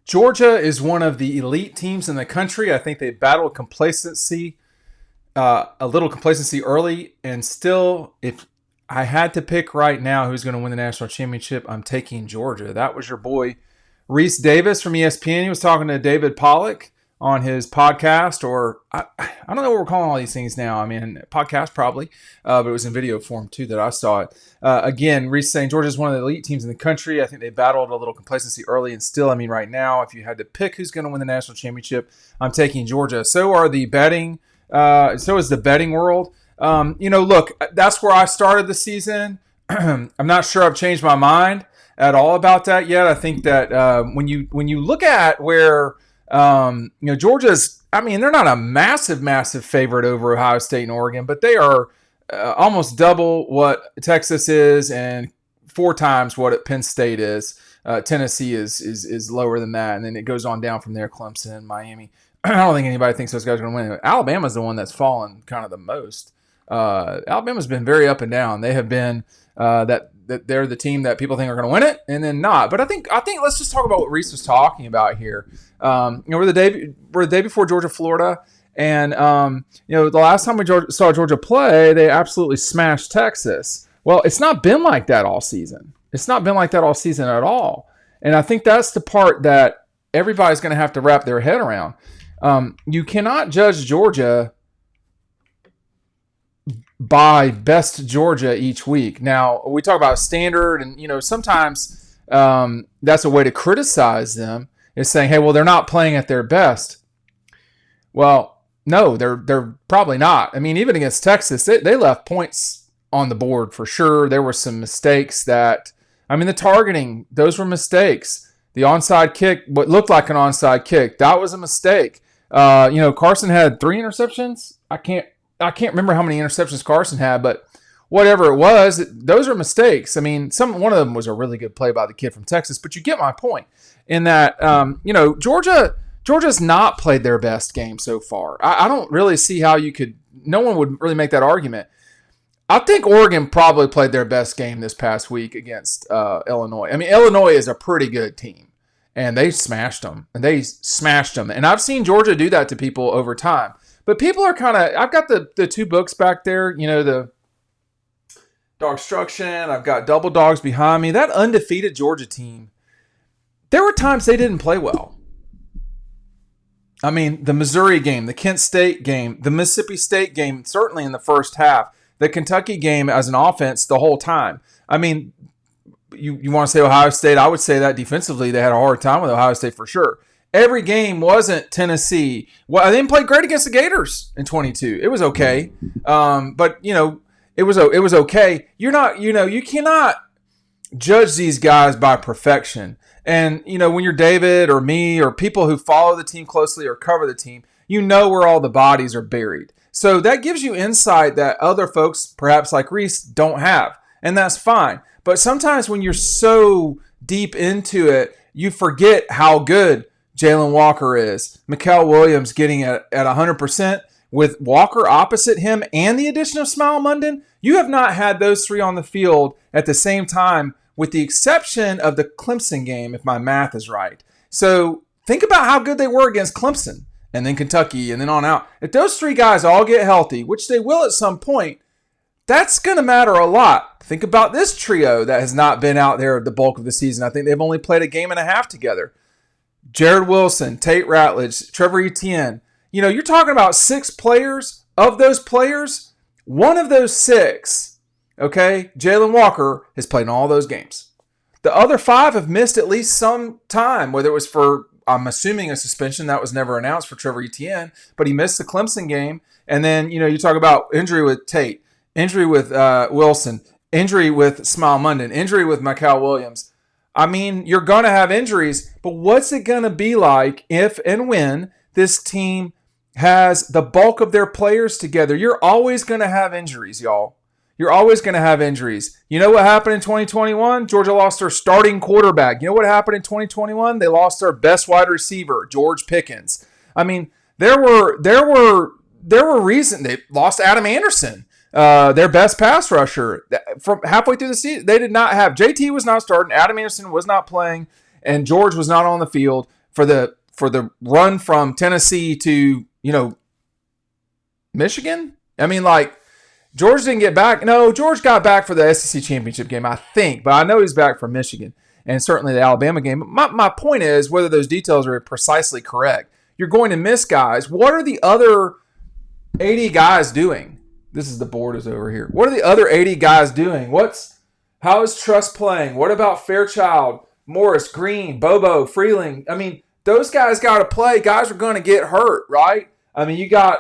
Georgia is one of the elite teams in the country. I think they battled complacency, a little complacency early, and still, if I had to pick right now who's going to win the national championship, I'm taking Georgia. That was your boy Rece Davis from ESPN. He was talking to David Pollock on his podcast, or I don't know what we're calling all these things now. I mean, podcast probably, but it was in video form too that I saw it. Again, Rece saying Georgia's one of the elite teams in the country. I think they battled a little complacency early, and still, I mean, right now, if you had to pick who's going to win the national championship, I'm taking Georgia. So are the betting. So is the betting world. Look, that's where I started the season. I'm not sure I've changed my mind at all about that yet. I think that when you look at where Georgia's, I mean, they're not a massive favorite over Ohio State and Oregon, but they are almost double what Texas is and 4 times what Penn State is. Tennessee is lower than that, and then it goes on down from there. Clemson, Miami. I don't think anybody thinks those guys are going to win. Alabama's the one that's fallen kind of the most. Alabama's been very up and down. They have been that they're the team that people think are going to win it, and then not. But I think let's just talk about what Rece was talking about here. We're the day before Georgia, Florida, and the last time we saw Georgia play, they absolutely smashed Texas. Well, it's not been like that all season. It's not been like that all season at all. And I think that's the part that everybody's going to have to wrap their head around. You cannot judge Georgia by best Georgia each week. Now, we talk about standard, and sometimes that's a way to criticize them, is saying, hey, well, they're not playing at their best. Well, no, they're probably not. I mean, even against Texas, they left points on the board for sure. There were some mistakes the targeting, those were mistakes. The onside kick, what looked like an onside kick, that was a mistake. Carson had 3 interceptions. I can't remember how many interceptions Carson had, but whatever it was, those are mistakes. I mean, one of them was a really good play by the kid from Texas, but you get my point in that, Georgia's not played their best game so far. I don't really see how no one would really make that argument. I think Oregon probably played their best game this past week against Illinois. I mean, Illinois is a pretty good team, and they smashed them. And I've seen Georgia do that to people over time. But people are kind of, I've got the 2 books back there, the Dawgstruction. I've got Double Dogs behind me. That undefeated Georgia team, there were times they didn't play well. I mean, the Missouri game, the Kent State game, the Mississippi State game, certainly in the first half, the Kentucky game as an offense the whole time. I mean, you want to say Ohio State, I would say that defensively they had a hard time with Ohio State for sure. Every game wasn't Tennessee. Well, they didn't play great against the Gators in 22. It was okay. But it was okay. You cannot judge these guys by perfection. And, when you're David or me or people who follow the team closely or cover the team, where all the bodies are buried. So that gives you insight that other folks, perhaps like Rece, don't have. And that's fine. But sometimes when you're so deep into it, you forget how good Jalen Walker is. Mikael Williams getting at 100% with Walker opposite him and the addition of Smile Munden. You have not had those 3 on the field at the same time, with the exception of the Clemson game, if my math is right. So think about how good they were against Clemson and then Kentucky and then on out. If those 3 guys all get healthy, which they will at some point, that's going to matter a lot. Think about this trio that has not been out there the bulk of the season. I think they've only played a game and a half together. Jared Wilson, Tate Ratledge, Trevor Etienne. You're talking about 6 players. Of those players, one of those 6, okay, Jalen Walker, has played in all those games. The other 5 have missed at least some time, whether it was for, I'm assuming, a suspension that was never announced for Trevor Etienne, but he missed the Clemson game. And then, you talk about injury with Tate, injury with Wilson, injury with Smile Munden, injury with Mikael Williams. I mean, you're going to have injuries, but what's it going to be like if and when this team has the bulk of their players together? You're always going to have injuries, y'all. You're always going to have injuries. You know what happened in 2021? Georgia lost their starting quarterback. You know what happened in 2021? They lost their best wide receiver, George Pickens. I mean, there were reasons. They lost Adam Anderson. Their best pass rusher. From halfway through the season, they did not have. JT was not starting. Adam Anderson was not playing. And George was not on the field for the run from Tennessee to, Michigan. I mean, like, George didn't get back. No, George got back for the SEC championship game, I think, but I know he's back for Michigan and certainly the Alabama game. My point is, whether those details are precisely correct, you're going to miss guys. What are the other 80 guys doing? This is the board is over here. What are the other 80 guys doing? How is Truss playing? What about Fairchild, Morris, Green, Bobo, Freeling? I mean, those guys got to play. Guys are going to get hurt, right? I mean, you got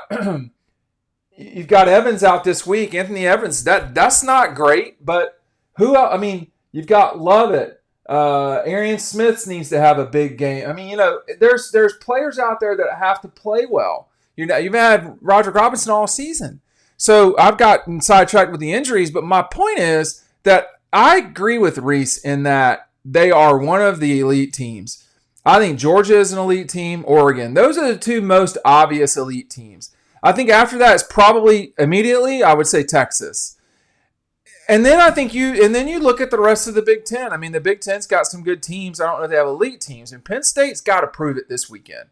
you've got Evans out this week, Anthony Evans. That's not great, but who else? I mean, you've got Lovett. Arian Smith needs to have a big game. I mean, there's players out there that have to play well. You've had Roger Robinson all season. So I've gotten sidetracked with the injuries, but my point is that I agree with Rece in that they are one of the elite teams. I think Georgia is an elite team, Oregon. Those are the two most obvious elite teams. I think after that, it's probably immediately, I would say Texas. And then I think you look at the rest of the Big Ten. I mean, the Big Ten's got some good teams. I don't know if they have elite teams. And Penn State's got to prove it this weekend.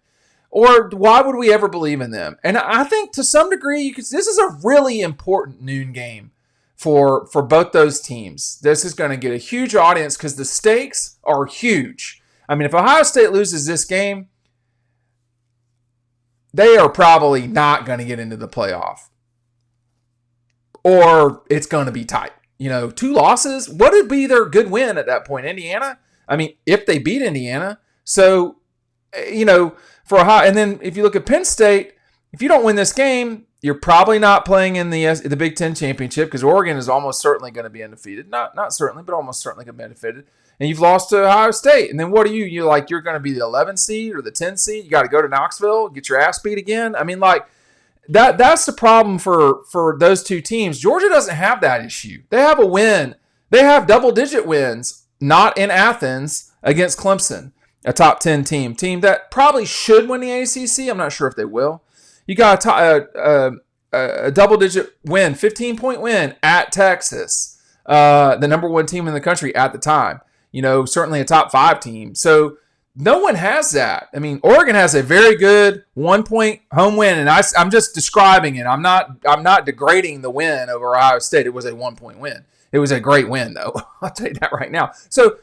Or why would we ever believe in them? And I think to some degree, this is a really important noon game for both those teams. This is going to get a huge audience because the stakes are huge. I mean, if Ohio State loses this game, they are probably not going to get into the playoff. Or it's going to be tight. 2 losses, what would be their good win at that point? Indiana? I mean, if they beat Indiana. So, for Ohio, and then if you look at Penn State, if you don't win this game, you're probably not playing in the Big Ten championship because Oregon is almost certainly going to be undefeated. Not certainly, but almost certainly going to be undefeated. And you've lost to Ohio State. And then what are you? You're going to be the 11 seed or the 10 seed. You got to go to Knoxville, get your ass beat again. I mean, like, that's the problem for those two teams. Georgia doesn't have that issue. They have a win. They have double-digit wins, not in Athens, against Clemson, a top 10 team that probably should win the ACC. I'm not sure if they will. You got a double-digit win, 15-point win at Texas, the number 1 team in the country at the time. Certainly a top 5 team. So no one has that. I mean, Oregon has a very good 1-point home win, and I'm just describing it. I'm not degrading the win over Ohio State. It was a 1-point win. It was a great win, though. I'll tell you that right now. So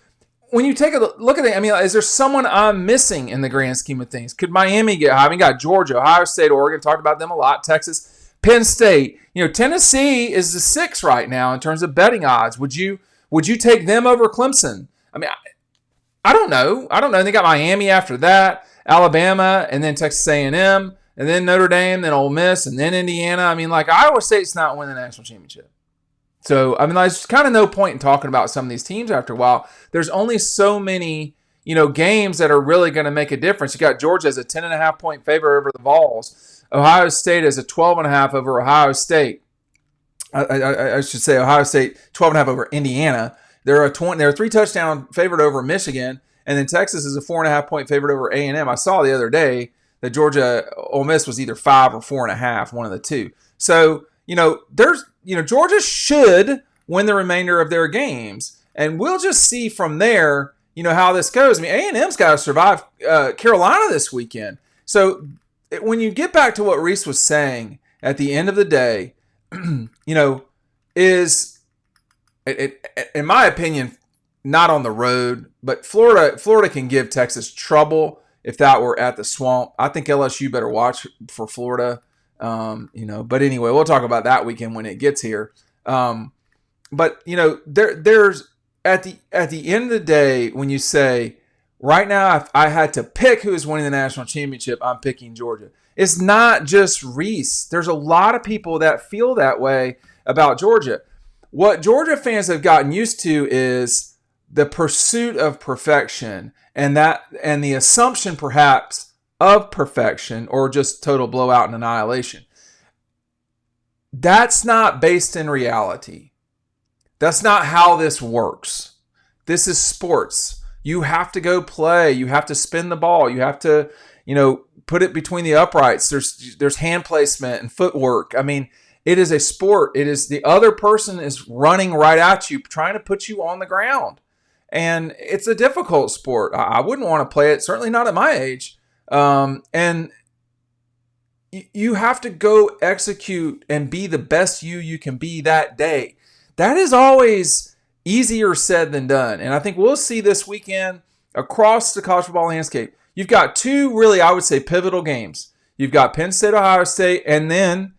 when you take a look at it, I mean, is there someone I'm missing in the grand scheme of things? Could Miami get high? I mean, got Georgia, Ohio State, Oregon. Talked about them a lot. Texas, Penn State. Tennessee is the 6 right now in terms of betting odds. Would you take them over Clemson? I mean, I don't know. They got Miami after that, Alabama, and then Texas A&M, and then Notre Dame, then Ole Miss, and then Indiana. I mean, like, Iowa State's not winning the national championship. So, I mean, there's kind of no point in talking about some of these teams after a while. There's only so many, games that are really going to make a difference. You got Georgia as a 10.5-point favorite over the Vols. Ohio State as a 12.5 over Ohio State. I should say Ohio State 12.5 over Indiana. They're a 3-touchdown favorite over Michigan, and then Texas is a 4.5-point favorite over A&M. I saw the other day that Georgia Ole Miss was either 5 or 4.5, one of the two. So Georgia should win the remainder of their games, and we'll just see from there, how this goes. I mean, A&M's got to survive Carolina this weekend. So when you get back to what Rece was saying at the end of the day, is in my opinion, not on the road, but Florida can give Texas trouble if that were at the Swamp. I think LSU better watch for Florida. But anyway, we'll talk about that weekend when it gets here. But there's at the end of the day, when you say right now, if I had to pick who is winning the national championship, I'm picking Georgia. It's not just Rece. There's a lot of people that feel that way about Georgia. What Georgia fans have gotten used to is the pursuit of perfection and the assumption perhaps of perfection or just total blowout and annihilation. That's not based in reality. That's not how this works. This is sports. You have to go play. You have to spin the ball. You have to, put it between the uprights. There's hand placement and footwork. I mean, it is a sport. It is the other person is running right at you, trying to put you on the ground. and it's a difficult sport. I wouldn't want to play it, certainly not at my age. And you have to go execute and be the best you can be that day. That is always easier said than done. And I think we'll see this weekend across the college football landscape. You've got two really, I would say, pivotal games. You've got Penn State, Ohio State, and then,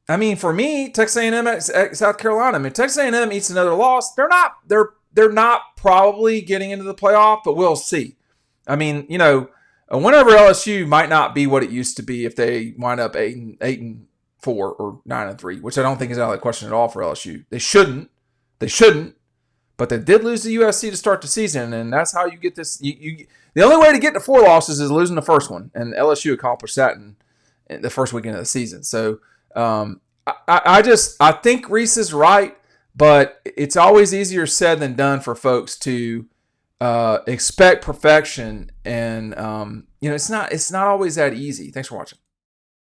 I mean, for me, Texas A&M at South Carolina. I mean, Texas A&M eats another loss. They're not probably getting into the playoff, but we'll see. I mean, you know, a win over LSU might not be what it used to be if they wind up 8-4 or 9-3, which I don't think is out of the question at all for LSU. They shouldn't, but they did lose to USC to start the season, and that's how you get this. The only way to get to 4 losses is losing the first one, and LSU accomplished that in the first weekend of the season. So I think Rece is right, but it's always easier said than done for folks to expect perfection, and it's not always that easy. Thanks for watching.